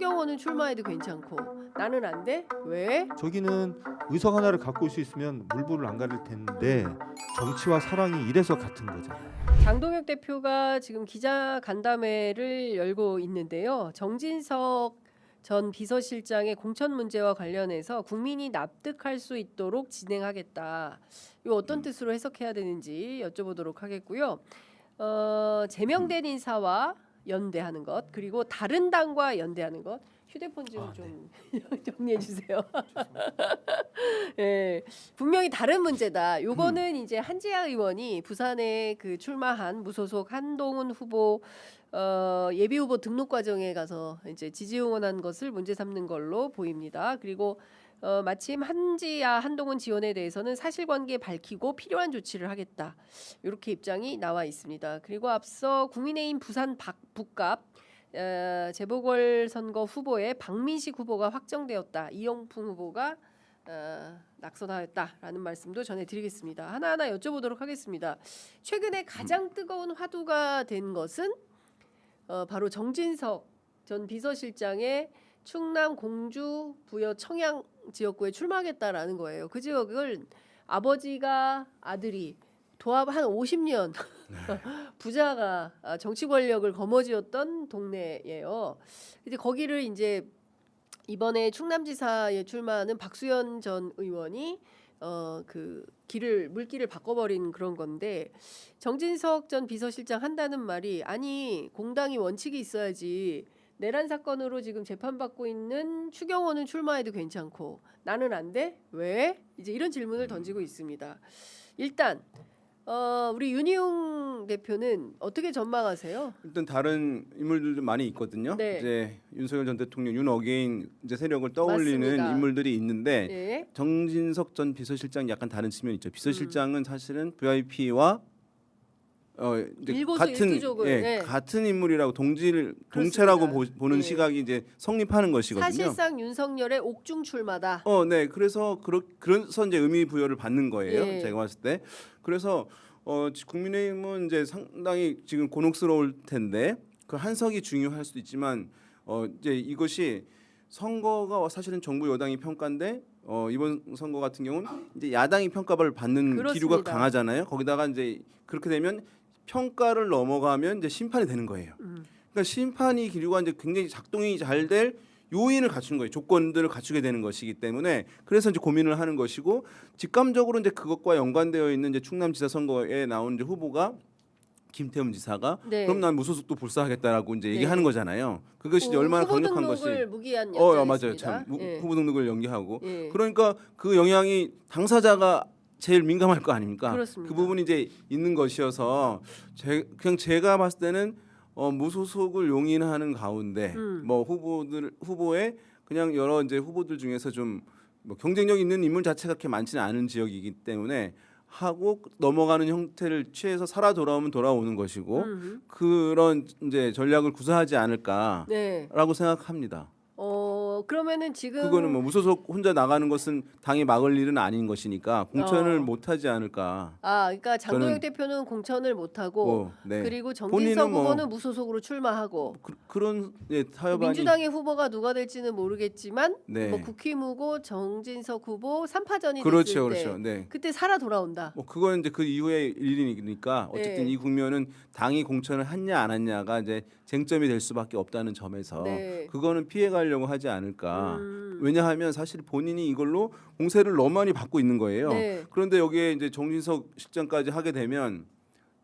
추경호는 출마해도 괜찮고 나는 안 돼? 왜? 저기는 의석 하나를 갖고 올 수 있으면 물불을 안 가릴 텐데 정치와 사랑이 이래서 같은 거잖아요. 장동혁 대표가 지금 기자 간담회를 열고 있는데요. 정진석 전 비서실장의 공천 문제와 관련해서 국민이 납득할 수 있도록 진행하겠다. 이거 어떤 뜻으로 해석해야 되는지 여쭤보도록 하겠고요. 제명된 인사와 연대하는 것, 그리고 다른 당과 연대하는 것. 휴대폰 좀 정리해 주세요. 예, 분명히 다른 문제다. 요거는 이제 한지아 의원이 부산에 그 출마한 무소속 한동훈 후보 예비 후보 등록 과정에 가서 이제 지지 응원한 것을 문제 삼는 걸로 보입니다. 그리고 마침 한지아 한동훈 지원에 대해서는 사실관계 밝히고 필요한 조치를 하겠다. 이렇게 입장이 나와 있습니다. 그리고 앞서 국민의힘 부산 북갑 재보궐선거 후보에 박민식 후보가 확정되었다. 이영풍 후보가 낙선하였다라는 말씀도 전해드리겠습니다. 하나하나 여쭤보도록 하겠습니다. 최근에 가장 뜨거운 화두가 된 것은 바로 정진석 전 비서실장의 충남 공주 부여 청양 지역구에 출마하겠다라는 거예요. 그 지역을 아버지가 아들이 도합 한 50년 부자가 정치 권력을 거머쥐었던 동네예요. 이제 거기를 이제 이번에 충남지사에 출마하는 박수현 전 의원이 그 물길을 바꿔버린 그런 건데, 정진석 전 비서실장 한다는 말이, 아니 공당이 원칙이 있어야지. 내란 사건으로 지금 재판받고 있는 추경호는 출마해도 괜찮고 나는 안 돼? 왜? 이제 이런 질문을 던지고 있습니다. 일단 우리 윤희용 대표는 어떻게 전망하세요? 일단 다른 인물들도 많이 있거든요. 네. 이제 윤석열 전 대통령 윤어게인 이제 세력을 떠올리는 맞습니다. 인물들이 있는데 네. 정진석 전 비서실장 약간 다른 측면이 있죠. 비서실장은 사실은 VIP와 이제 일거수일투족을, 네. 같은 인물이라고 동체라고 보는 네. 시각이 이제 성립하는 것이거든요. 사실상 윤석열의 옥중 출마다. 네. 그래서 그래서 이제 의미 부여를 받는 거예요. 예. 제가 봤을 때. 그래서 국민의힘은 이제 상당히 지금 곤혹스러울 텐데 그 한석이 중요할 수도 있지만 이제 이것이 선거가 사실은 정부 여당이 평가인데 이번 선거 같은 경우는 이제 야당이 평가를 받는 그렇습니다. 기류가 강하잖아요. 거기다가 이제 그렇게 되면 평가를 넘어가면 이제 심판이 되는 거예요. 그러니까 심판이 기류가 이제 굉장히 작동이 잘 될 요인을 갖춘 거예요. 조건들을 갖추게 되는 것이기 때문에 그래서 이제 고민을 하는 것이고, 직감적으로 이제 그것과 연관되어 있는 이제 충남지사 선거에 나온 이제 후보가 김태훈 지사가 네. 그럼 난 무소속도 불사하겠다라고 이제 네. 얘기하는 거잖아요. 그것이 이제 얼마나 후보 강력한 것이. 등록을 무기한 맞아요. 참 예. 후보 등록을 연기하고. 예. 그러니까 그 영향이 당사자가 제일 민감할 거 아닙니까? 그렇습니다. 그 부분이 이제 있는 것이어서 그냥 제가 봤을 때는 무소속을 용인하는 가운데 뭐 후보에 그냥 여러 이제 후보들 중에서 좀 뭐 경쟁력 있는 인물 자체가 그렇게 많지는 않은 지역이기 때문에 하고 넘어가는 형태를 취해서 살아 돌아오면 돌아오는 것이고 그런 이제 전략을 구사하지 않을까라고 네. 생각합니다. 그러면은 지금 그거는 뭐 무소속 혼자 나가는 것은 당이 막을 일은 아닌 것이니까 공천을 못하지 않을까. 그러니까 장동혁 저는- 대표는 공천을 못하고 네. 그리고 정진석 본인은 뭐- 후보는 무소속으로 출마하고 그런 타협안이 민주당의 후보가 누가 될지는 모르겠지만 네. 뭐 국힘후보 정진석 후보 3파전이 그렇죠, 됐을 때 그렇죠. 네. 그때 살아 돌아온다. 뭐 그건 이제 그 이후의 일이니까 어쨌든 네. 이 국면은 당이 공천을 했냐 안 했냐가 이제 쟁점이 될 수밖에 없다는 점에서 네. 그거는 피해가려고 하지 않을까. 왜냐하면 사실 본인이 이걸로 공세를 너무 많이 받고 있는 거예요. 네. 그런데 여기에 이제 정진석 실장까지 하게 되면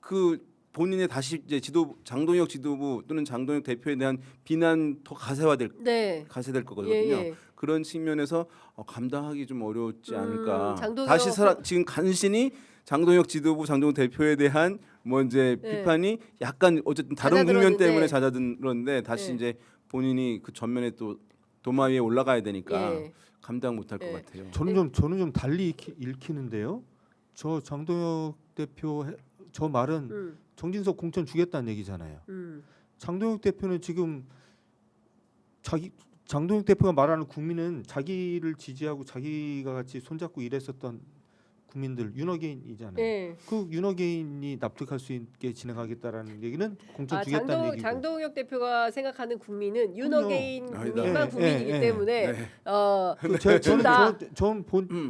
그 본인의 다시 이제 장동혁 지도부 또는 장동혁 대표에 대한 비난 더 가세될 거거든요. 예. 그런 측면에서 감당하기 좀 어렵지 않을까. 장동혁 다시 지금 간신히 장동혁 지도부, 장동혁 대표에 대한 뭐 이제 네. 비판이 약간 어쨌든 다른 국면 잦아들었는데. 때문에 잦아들었는데 다시 네. 이제 본인이 그 전면에 또 도마 위에 올라가야 되니까 예. 감당 못할 예. 것 같아요. 저는 좀 달리 읽히는데요. 저 장동혁 대표 저 말은 정진석 공천 주겠다는 얘기잖아요. 장동혁 대표는 지금 장동혁 대표가 말하는 국민은 자기를 지지하고 자기가 같이 손잡고 일했었던 국민들 윤어게인이잖아요. 네. 그 윤어게인이 납득할 수 있게 진행하겠다라는 얘기는 공천 아, 주겠다는 얘기고. 장동혁 대표가 생각하는 국민은 윤어게인 아니다. 국민만 국민이기 때문에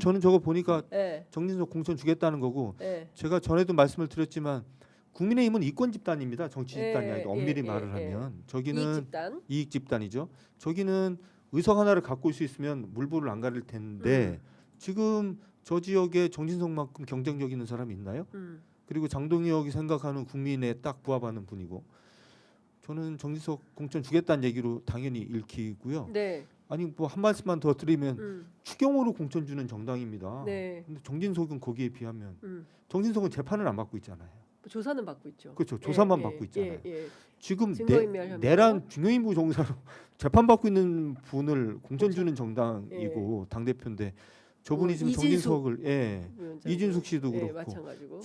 저는 저거 보니까 네. 정진석 공천 주겠다는 거고 네. 제가 전에도 말씀을 드렸지만 국민의힘은 이권 집단입니다. 정치 집단이 예, 아니라 예, 엄밀히 예, 말을 예. 하면 이익 저기는 집단. 이익 집단이죠. 저기는 의석 하나를 갖고 올 수 있으면 물불을 안 가릴 텐데 지금 저 지역에 정진석만큼 경쟁력 있는 사람이 있나요? 그리고 장동혁이 생각하는 국민에 딱 부합하는 분이고 저는 정진석 공천 주겠다는 얘기로 당연히 읽히고요. 네. 아니 뭐 한 말씀만 더 드리면 추경호로 공천 주는 정당입니다. 네. 근데 정진석은 거기에 비하면 정진석은 재판을 안 받고 있잖아요. 조사는 받고 있죠. 그렇죠. 조사만 예, 받고 있잖아요. 예, 예. 지금 증거인멸 혐의로. 내란 중요인무 종사로 재판 받고 있는 분을 공천 주는 정당이고 당 대표인데 저분이 지금 이진숙 정진석을 위원장. 이진숙 씨도 예, 그렇고 마찬가지고.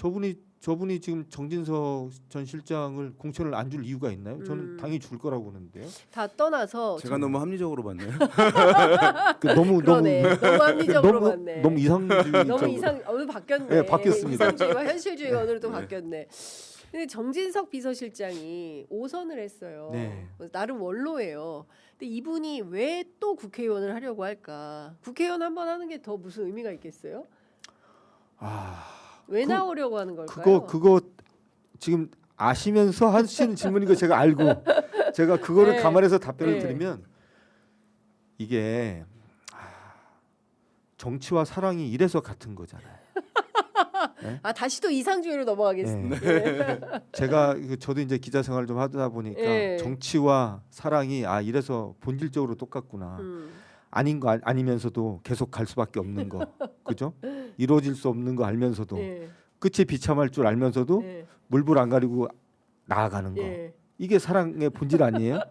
저분이 지금 정진석 전 실장을 공천을 안 줄 이유가 있나요? 저는 당연히 줄 거라고 보는데요. 다 떠나서 제가 너무 합리적으로 봤네요. 그러네. 너무 합리적으로 봤네. 너무 이상주의. 너무 오늘 바뀌었네. 네, 바뀌었습니다. 이상주의와 현실주의가 오늘 또 바뀌었네. 근데 정진석 비서실장이 5선을 했어요. 네. 나름 원로예요. 근데 이분이 왜 또 국회의원을 하려고 할까? 국회의원 한 번 하는 게 더 무슨 의미가 있겠어요? 왜 나오려고 하는 걸까요? 그거 지금 아시면서 하시는 질문인 거 제가 알고 제가 그거를 네. 감안해서 답변을 네. 드리면 이게 정치와 사랑이 이래서 같은 거잖아요. 다시 또 이상주의로 넘어가겠습니다. 제가 저도 이제 기자 생활을 좀 하다 보니까 네. 정치와 사랑이 이래서 본질적으로 똑같구나. 아닌 거 아니면서도 계속 갈 수밖에 없는 거, 그죠? 이루어질 수 없는 거 알면서도 네. 끝이 비참할 줄 알면서도 네. 물불 안 가리고 나아가는 거. 네. 이게 사랑의 본질 아니에요?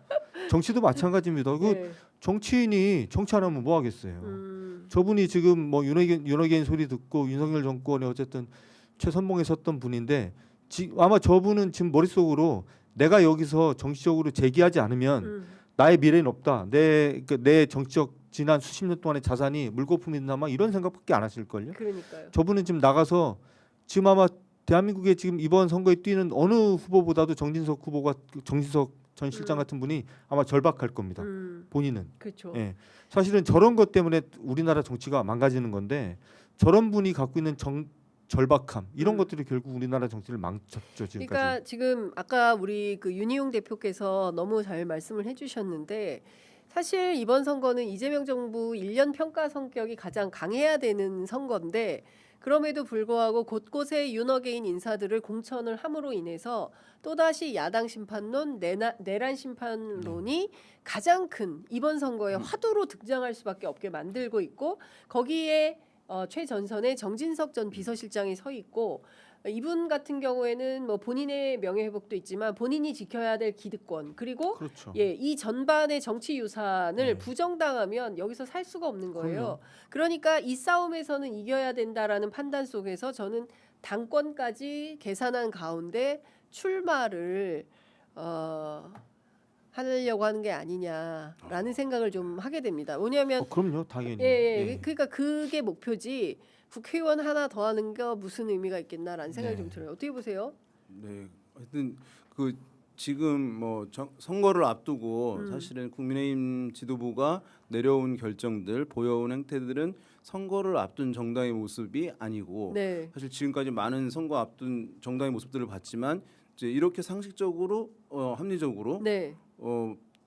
정치도 마찬가지입니다. 그 네. 정치인이 정치 안 하면 뭐 하겠어요? 저분이 지금 뭐 윤호개인 소리 듣고 윤석열 정권에 어쨌든 최선봉에 섰던 분인데 아마 저분은 지금 머릿속으로 내가 여기서 정치적으로 재기하지 않으면 나의 미래는 없다. 내 정치적 지난 수십 년 동안의 자산이 물거품이나 막 이런 생각밖에 안 하실걸요. 그러니까요. 저분은 지금 나가서 지금 아마 대한민국에 지금 이번 선거에 뛰는 어느 후보보다도 정진석 전 실장 같은 분이 아마 절박할 겁니다. 본인은. 그렇죠. 예. 사실은 저런 것 때문에 우리나라 정치가 망가지는 건데 저런 분이 갖고 있는 절박함 이런 것들이 결국 우리나라 정치를 망쳤죠 지금까지. 그러니까 지금 아까 우리 그 윤희용 대표께서 너무 잘 말씀을 해주셨는데 사실 이번 선거는 이재명 정부 1년 평가 성격이 가장 강해야 되는 선거인데 그럼에도 불구하고 곳곳에 윤어게인 인사들을 공천을 함으로 인해서 또다시 야당 심판론, 내란 심판론이 가장 큰 이번 선거의 화두로 등장할 수밖에 없게 만들고 있고 거기에 최전선에 정진석 전 비서실장이 서 있고 이분 같은 경우에는 뭐 본인의 명예회복도 있지만 본인이 지켜야 될 기득권 그리고 그렇죠. 이 전반의 정치 유산을 네. 부정당하면 여기서 살 수가 없는 거예요. 그럼요. 그러니까 이 싸움에서는 이겨야 된다라는 판단 속에서 저는 당권까지 계산한 가운데 출마를 하려고 하는 게 아니냐라는 생각을 좀 하게 됩니다. 왜냐하면 그럼요, 당연히. 예. 그러니까 그게 목표지. 국회의원 하나 더 하는 게 무슨 의미가 있겠나라는 생각이 네. 좀 들어요. 어떻게 보세요? 네, 하여튼 그 지금 뭐 선거를 앞두고 사실은 국민의힘 지도부가 내려온 결정들, 보여온 행태들은 선거를 앞둔 정당의 모습이 아니고 네. 사실 지금까지 많은 선거 앞둔 정당의 모습들을 봤지만 이제 이렇게 상식적으로 합리적으로 네.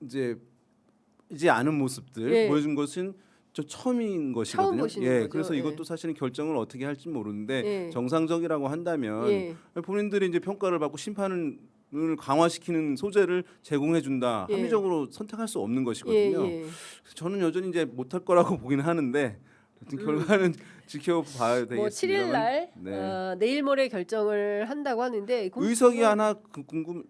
이제 않은 모습들 예. 보여준 것은 저 처음인 것이거든요. 처음 보시는 예, 거죠. 그래서 예. 이것도 사실은 결정을 어떻게 할지 모르는데 예. 정상적이라고 한다면 예. 본인들이 이제 평가를 받고 심판을 강화시키는 소재를 제공해 준다. 예. 합리적으로 선택할 수 없는 것이거든요. 그래서 저는 여전히 이제 못할 거라고 보기는 하는데 하여튼 결과는 지켜봐야 되겠습니다. 뭐 7일 날 네. 내일 모레 결정을 한다고 하는데 의석이 하나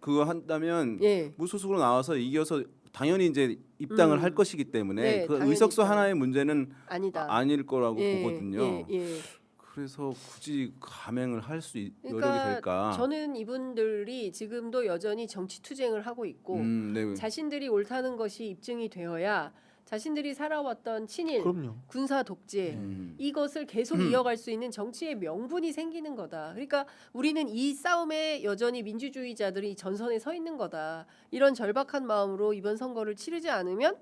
그거 한다면 예. 무소속으로 나와서 이겨서 당연히 이제 입당을 할 것이기 때문에 네, 그 당연히 의석수 입당. 하나의 문제는 아니다. 아닐 거라고 예, 보거든요. 예. 그래서 굳이 감행을 할 수 여력이 그러니까 될까? 저는 이분들이 지금도 여전히 정치 투쟁을 하고 있고 네. 자신들이 옳다는 것이 입증이 되어야 자신들이 살아왔던 친일, 그럼요. 군사 독재 이것을 계속 이어갈 수 있는 정치의 명분이 생기는 거다. 그러니까 우리는 이 싸움에 여전히 민주주의자들이 전선에 서 있는 거다. 이런 절박한 마음으로 이번 선거를 치르지 않으면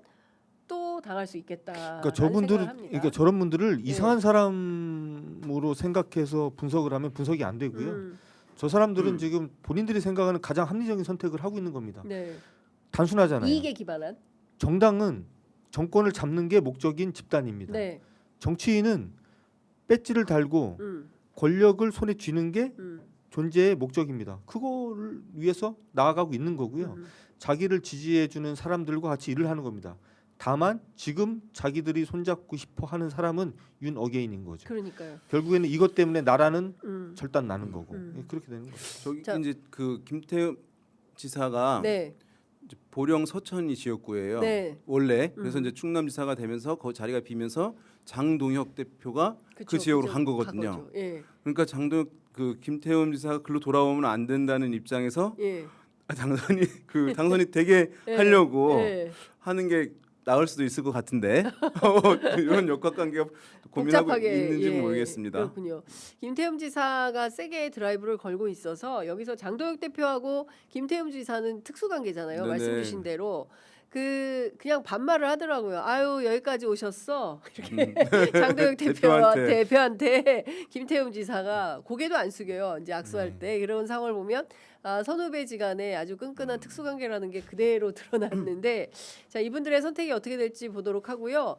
또 당할 수 있겠다. 그러니까 저분들은 그러니까 저런 분들을 이상한 사람으로 생각해서 분석을 하면 분석이 안 되고요. 저 사람들은 지금 본인들이 생각하는 가장 합리적인 선택을 하고 있는 겁니다. 네. 단순하잖아요. 이익에 기반한. 정당은 정권을 잡는 게 목적인 집단입니다. 네. 정치인은 배지를 달고 권력을 손에 쥐는 게 존재의 목적입니다. 그거를 위해서 나아가고 있는 거고요. 자기를 지지해주는 사람들과 같이 일을 하는 겁니다. 다만 지금 자기들이 손잡고 싶어 하는 사람은 윤 어게인인 거죠. 그러니까요. 결국에는 이것 때문에 나라는 절단 나는 거고 그렇게 되는 거죠. 저기 자. 이제 그 김태흠 지사가 네. 이제 보령 서천이 지역구예요. 네. 원래 그래서 이제 충남지사가 되면서 그 자리가 비면서 장동혁 대표가 그 그쵸, 지역으로 그죠. 간 거거든요. 간 거죠. 예. 그러니까 장동혁 그 김태흠 지사가 글로 돌아오면 안 된다는 입장에서 예. 당선이 되게 예. 하려고 예. 하는 게 나을 수도 있을 것 같은데 이런 역학관계가 고민하고 복잡하게, 있는지 예, 모르겠습니다. 그렇군요. 김태흠 지사가 세게 드라이브를 걸고 있어서 여기서 장동혁 대표하고 김태흠 지사는 특수관계잖아요. 네네. 말씀 주신 대로 그냥 반말을 하더라고요. 아유 여기까지 오셨어. 이렇게 장동혁 대표한테 김태흠 지사가 고개도 안 숙여요. 이제 악수할 때 이런 상황을 보면 선후배지간에 아주 끈끈한 특수관계라는 게 그대로 드러났는데 자 이분들의 선택이 어떻게 될지 보도록 하고요.